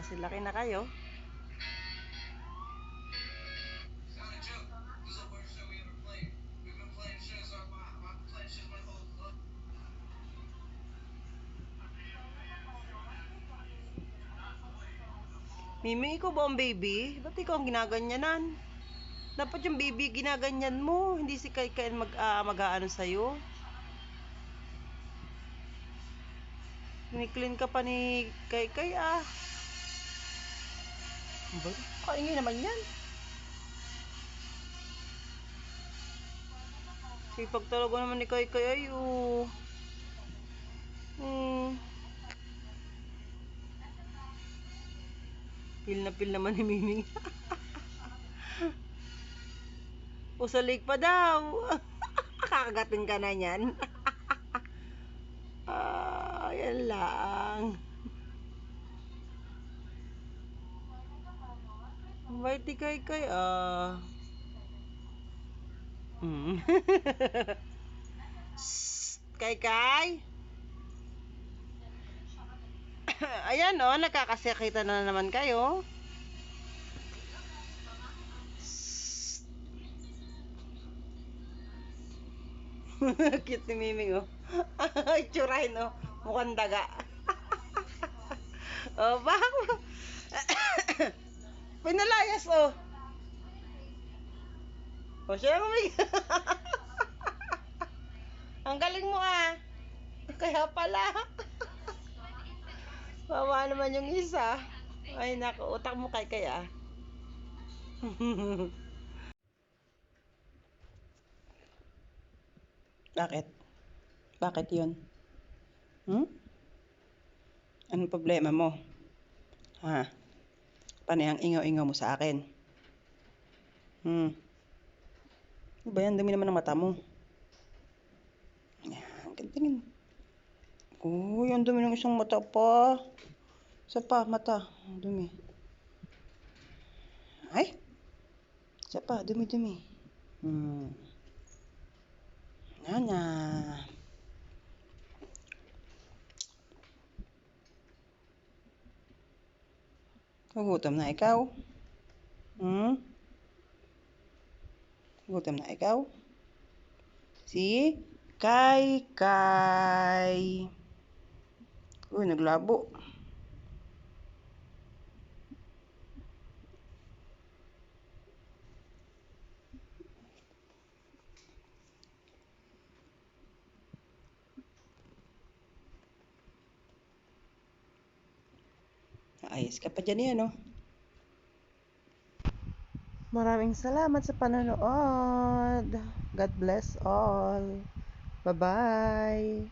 Kasi laki na kayo. Mimi, ikaw ba ang baby? Ba't ikaw ang ginaganyanan? Dapat yung baby ginaganyan mo. Hindi si Kai mag-aano sa'yo. Kiniklin ka pa ni Kai ah. Ba? Kaingay naman yan. Sipag talaga naman ni Kai ay oh. Pil na pil naman ni Miming. Usalig pa daw. Kakagatin ka na yan. Yan lang. Bait ni Kai ah. Kai. Ayan oh, nakakasakita na naman kayo. Cute ni Miming oh. Tsurahin oh, mukhang daga. Oh, bakit? Pinalayas oh. O siya mamig. Ang galing mo ah. Kaya pala. Wawa naman yung isa. Ay naku, utak mo kaya. Bakit? Bakit yun? Anong problema mo? Ha? Paano yung ingaw-ingaw mo sa akin? Ano ba yan? Dumi naman ng mata mo. Yan, tingin. Uy, ang dumi ng isang mata pa. Isa pa, mata. Ang dumi. Ay! Isa pa, dumi-dumi. Nana. Gugutom na ikaw? Gugutom na ikaw? Si Kai. Uy, naglabo. Ayos ka pa dyan yan, oh. Maraming salamat sa panonood. God bless all. Bye-bye.